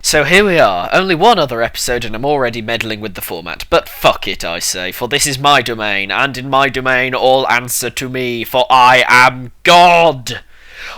So here we are, only one other episode and I'm already meddling with the format, but fuck it I say, for this is my domain, and in my domain all answer to me, for I am God!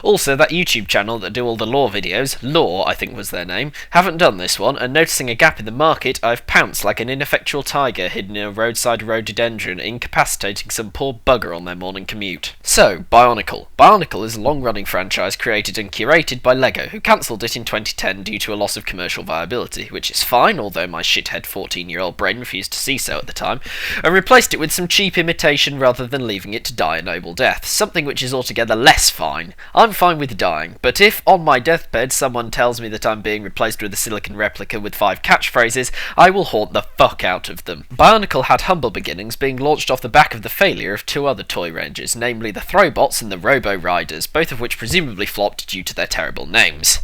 Also, that YouTube channel that do all the lore videos, Lore I think was their name, haven't done this one, and noticing a gap in the market, I've pounced like an ineffectual tiger hidden in a roadside rhododendron, incapacitating some poor bugger on their morning commute. So, Bionicle. Bionicle is a long-running franchise created and curated by LEGO, who cancelled it in 2010 due to a loss of commercial viability, which is fine, although my shithead 14-year-old brain refused to see so at the time, and replaced it with some cheap imitation rather than leaving it to die a noble death, something which is altogether less fine. I'm fine with dying, but if on my deathbed someone tells me that I'm being replaced with a silicon replica with 5 catchphrases, I will haunt the fuck out of them. Bionicle had humble beginnings, being launched off the back of the failure of 2 other toy ranges, namely the Throwbots and the Robo Riders, both of which presumably flopped due to their terrible names.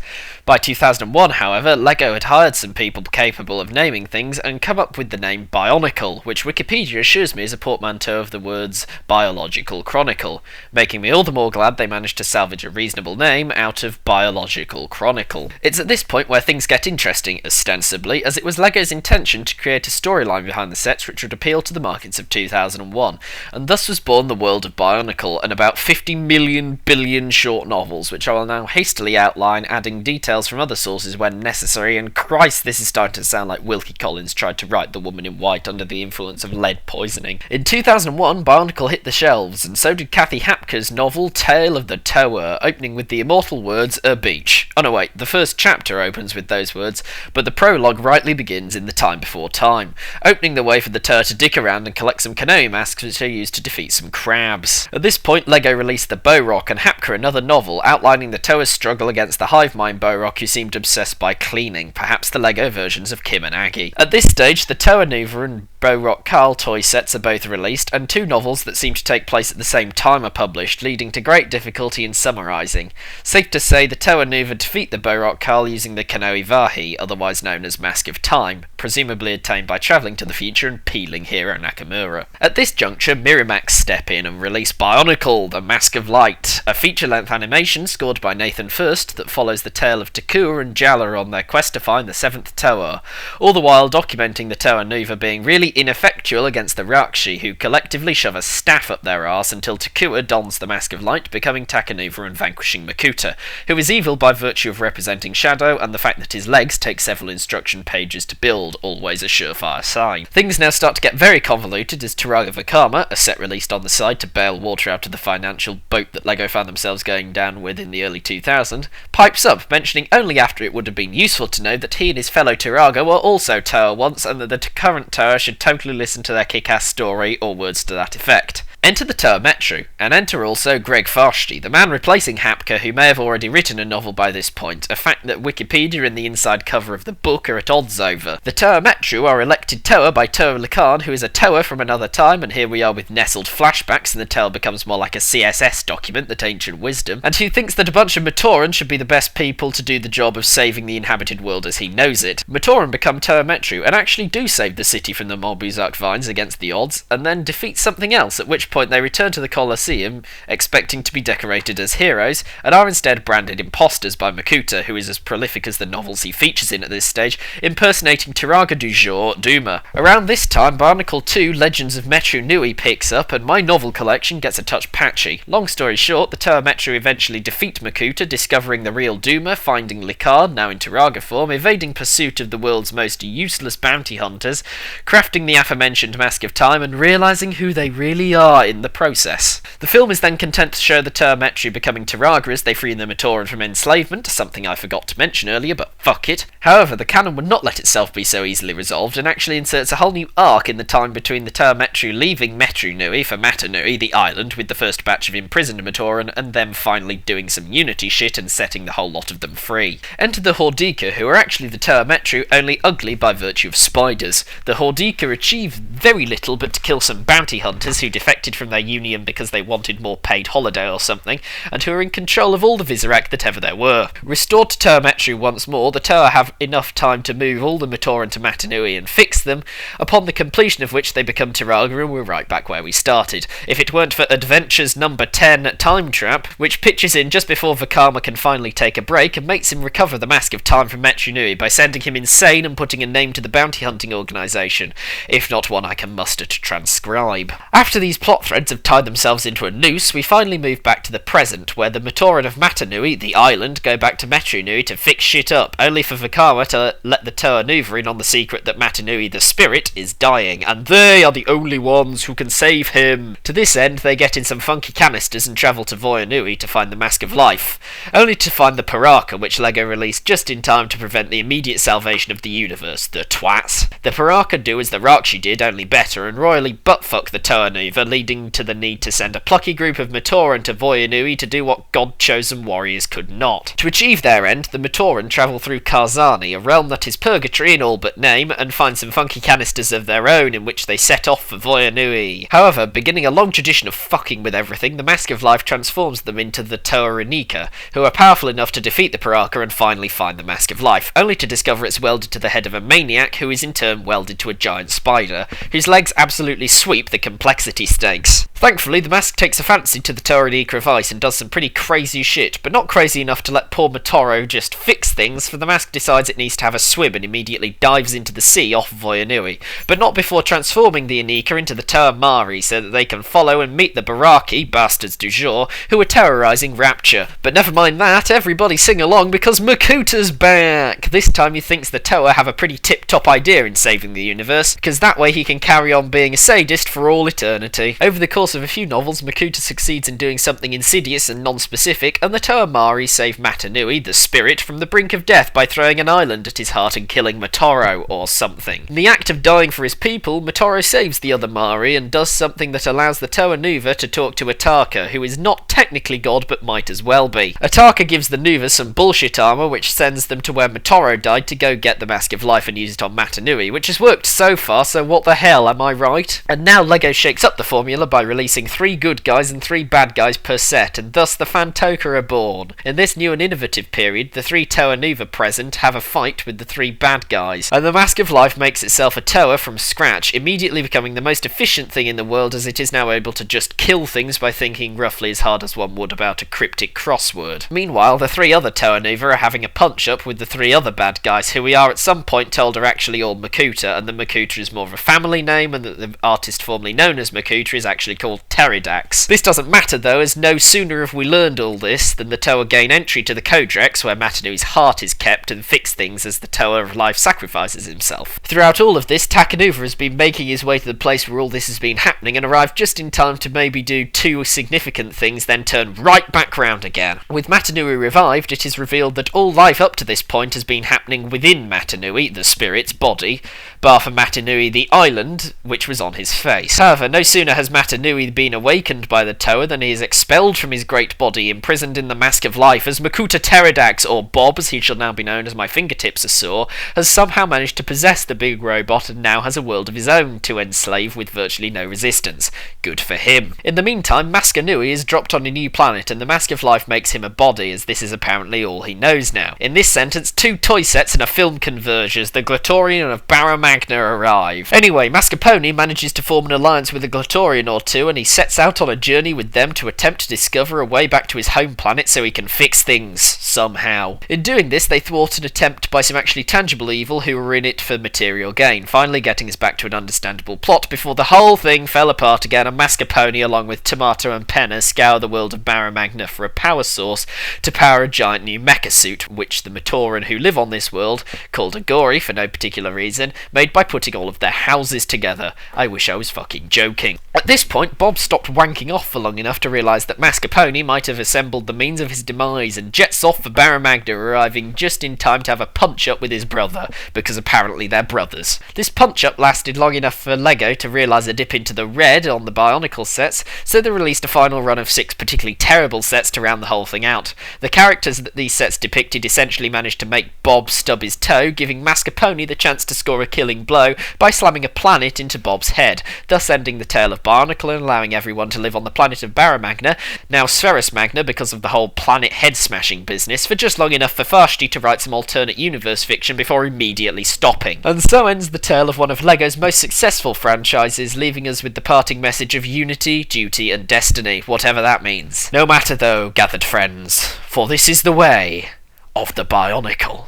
By 2001, however, LEGO had hired some people capable of naming things and come up with the name Bionicle, which Wikipedia assures me is a portmanteau of the words Biological Chronicle, making me all the more glad they managed to salvage a reasonable name out of Biological Chronicle. It's at this point where things get interesting, ostensibly, as it was LEGO's intention to create a storyline behind the sets which would appeal to the markets of 2001, and thus was born the world of Bionicle and about 50 million billion short novels, which I will now hastily outline, adding details from other sources when necessary, and Christ, this is starting to sound like Wilkie Collins tried to write The Woman in White under the influence of lead poisoning. In 2001, Bionicle hit the shelves, and so did Kathy Hapker's novel Tale of the Toa, opening with the immortal words, a beach. Oh no wait, the first chapter opens with those words, but the prologue rightly begins in the time before time, opening the way for the Toa to dick around and collect some canoe masks which are used to defeat some crabs. At this point, LEGO released the Bo-Rock and Hapker another novel outlining the Toa's struggle against the hive mind Bo-Rock who seemed obsessed by cleaning, perhaps the LEGO versions of Kim and Aggie. At this stage, the Toa Nuva and Bo-Rock Carl toy sets are both released, and 2 novels that seem to take place at the same time are published, leading to great difficulty in summarising. Safe to say, the Toa Nuva defeat the Bo-Rock Carl using the Kanoe Vahi, otherwise known as Mask of Time, presumably obtained by travelling to the future and peeling Hiro Nakamura. At this juncture, Miramax step in and release Bionicle, the Mask of Light, a feature-length animation scored by Nathan First that follows the tale of Takua and Jala on their quest to find the 7th Toa, all the while documenting the Toa Nuva being really ineffectual against the Rakshi, who collectively shove a staff up their arse until Takua dons the Mask of Light, becoming Takanuva and vanquishing Makuta, who is evil by virtue of representing Shadow and the fact that his legs take several instruction pages to build, always a surefire sign. Things now start to get very convoluted as Turaga Vakama, a set released on the side to bail water out of the financial boat that LEGO found themselves going down with in the early 2000s, pipes up, mentioning only after it would have been useful to know that he and his fellow Turaga were also Toa once, and that the current Toa should totally listen to their kick-ass story, or words to that effect. Enter the Toa Metru, and enter also Greg Farshty, the man replacing Hapker, who may have already written a novel by this point, a fact that Wikipedia and the inside cover of the book are at odds over. The Toa Metru are elected Toa by Toa Lacan, who is a Toa from another time, and here we are with nestled flashbacks, and the tale becomes more like a CSS document that ancient wisdom, and who thinks that a bunch of Matoran should be the best people to do the job of saving the inhabited world as he knows it. Matoran become Toa Metru, and actually do save the city from the Morbuzak vines against the odds, and then defeat something else, at which point they return to the Colosseum, expecting to be decorated as heroes, and are instead branded imposters by Makuta, who is as prolific as the novels he features in at this stage, impersonating Turaga du jour, Duma. Around this time, Bionicle 2 Legends of Metru Nui picks up, and my novel collection gets a touch patchy. Long story short, the Toa Metru eventually defeat Makuta, discovering the real Duma, finding Likard, now in Turaga form, evading pursuit of the world's most useless bounty hunters, crafting the aforementioned Mask of Time, and realising who they really are in the process. The film is then content to show the Toa Metru becoming Turaga as they free the Matoran from enslavement, something I forgot to mention earlier, but fuck it. However, the canon would not let itself be so easily resolved, and actually inserts a whole new arc in the time between the Toa Metru leaving Metru Nui for Mata Nui, the island, with the first batch of imprisoned Matoran, and them finally doing some unity shit and setting the whole lot of them free. Enter the Hordika, who are actually the Toa Metru, only ugly by virtue of spiders. The Hordika achieve very little but to kill some bounty hunters who defected ejected from their union because they wanted more paid holiday or something, and who are in control of all the Vizirek that ever there were. Restored to Toa Metru once more, the Toa have enough time to move all the Matoran to Mata Nui and fix them, upon the completion of which they become Tiraga and we're right back where we started. If it weren't for Adventures number 10, Time Trap, which pitches in just before Vakama can finally take a break and makes him recover the Mask of Time from Metru Nui by sending him insane and putting a name to the bounty hunting organisation, if not one I can muster to transcribe. After these plot threads have tied themselves into a noose, we finally move back to the present, where the Matoran of Mata Nui, the island, go back to Metru Nui to fix shit up, only for Vakama to let the Toa Nuva in on the secret that Mata Nui, the spirit, is dying, and they are the only ones who can save him. To this end, they get in some funky canisters and travel to Voya Nui to find the Mask of Life, only to find the Paraka, which LEGO released just in time to prevent the immediate salvation of the universe, the twats. The Paraka do as the Rakshi did, only better, and royally buttfuck the Toa Nuva, leading to the need to send a plucky group of Matoran to Voya Nui to do what God-chosen warriors could not. To achieve their end, the Matoran travel through Karzani, a realm that is purgatory in all but name, and find some funky canisters of their own in which they set off for Voya Nui. However, beginning a long tradition of fucking with everything, the Mask of Life transforms them into the Toa Inika, who are powerful enough to defeat the Paraka and finally find the Mask of Life, only to discover it's welded to the head of a maniac who is in turn welded to a giant spider, whose legs absolutely sweep the complexity stakes. Thankfully, the mask takes a fancy to the Toa Hordika of Ice and does some pretty crazy shit, but not crazy enough to let poor Matoro just fix things, for the mask decides it needs to have a swim and immediately dives into the sea off Voya Nui, but not before transforming the Inika into the Toa Mahri so that they can follow and meet the Baraki, bastards du jour, who are terrorising Rapture. But never mind that, everybody sing along because Makuta's back! This time he thinks the Toa have a pretty tip-top idea in saving the universe, because that way he can carry on being a sadist for all eternity. Over the course of a few novels, Makuta succeeds in doing something insidious and non-specific, and the Toa Mahri save Mata Nui, the spirit, from the brink of death by throwing an island at his heart and killing Matoro, or something. In the act of dying for his people, Matoro saves the other Mahri and does something that allows the Toa Nuva to talk to Ataka, who is not technically God but might as well be. Ataka gives the Nuva some bullshit armour which sends them to where Matoro died to go get the Mask of Life and use it on Mata Nui, which has worked so far, so what the hell, am I right? And now LEGO shakes up the formula by releasing 3 good guys and 3 bad guys per set, and thus the Fantoka are born. In this new and innovative period, the 3 Toa Nuva present have a fight with the 3 bad guys, and the Mask of Life makes itself a Toa from scratch, immediately becoming the most efficient thing in the world as it is now able to just kill things by thinking roughly as hard as one would about a cryptic crossword. Meanwhile, the 3 other Toa Nuva are having a punch-up with the 3 other bad guys, who we are at some point told are actually all Makuta, and that Makuta is more of a family name, and that the artist formerly known as Makuta is actually called Teridax. This doesn't matter though, as no sooner have we learned all this than the Toa gain entry to the Codex, where Mata Nui's heart is kept, and fix things as the Toa of Life sacrifices himself. Throughout all of this, Takanuva has been making his way to the place where all this has been happening, and arrived just in time to maybe do 2 significant things, then turn right back round again. With Mata Nui revived, it is revealed that all life up to this point has been happening within Mata Nui, the spirit's body, bar for Mata Nui, the island, which was on his face. However, no sooner has Mata Nui been awakened by the Toa than he is expelled from his great body, imprisoned in the Mask of Life, as Makuta Teridax, or Bob, as he shall now be known as my fingertips are sore, has somehow managed to possess the big robot and now has a world of his own to enslave with virtually no resistance. Good for him. In the meantime, Maska Nui is dropped on a new planet, and the Mask of Life makes him a body, as this is apparently all he knows now. In this sentence, 2 toy sets and a film converge as the Glatorian of Barra Magna arrive. Anyway, Mascarpone manages to form an alliance with a Glatorian or 2, and he sets out on a journey with them to attempt to discover a way back to his home planet so he can fix things, somehow. In doing this, they thwart an attempt by some actually tangible evil who were in it for material gain, finally getting us back to an understandable plot before the whole thing fell apart again, and Mascarpone, along with Tomato and Penna, scour the world of Barra Magna for a power source to power a giant new mecha suit, which the Matoran who live on this world, called Agori for no particular reason, made by putting all of their houses together. I wish I was fucking joking. At this point, Bob stopped wanking off for long enough to realise that Mascarpone might have assembled the means of his demise and jets off for Barra Magna, arriving just in time to have a punch-up with his brother, because apparently they're brothers. This punch-up lasted long enough for LEGO to realise a dip into the red on the Bionicle sets, so they released a final run of 6 particularly terrible sets to round the whole thing out. The characters that these sets depicted essentially managed to make Bob stub his toe, giving Mascarpone the chance to score a killing blow by slamming a planet into Bob's head, thus ending the tale of Bionicle Bionicle and allowing everyone to live on the planet of Barra Magna, now Spherus Magna because of the whole planet head-smashing business, for just long enough for Vashti to write some alternate universe fiction before immediately stopping. And so ends the tale of one of LEGO's most successful franchises, leaving us with the parting message of unity, duty, and destiny, whatever that means. No matter though, gathered friends, for this is the way of the Bionicle.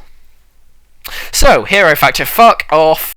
So, hero factor, fuck off.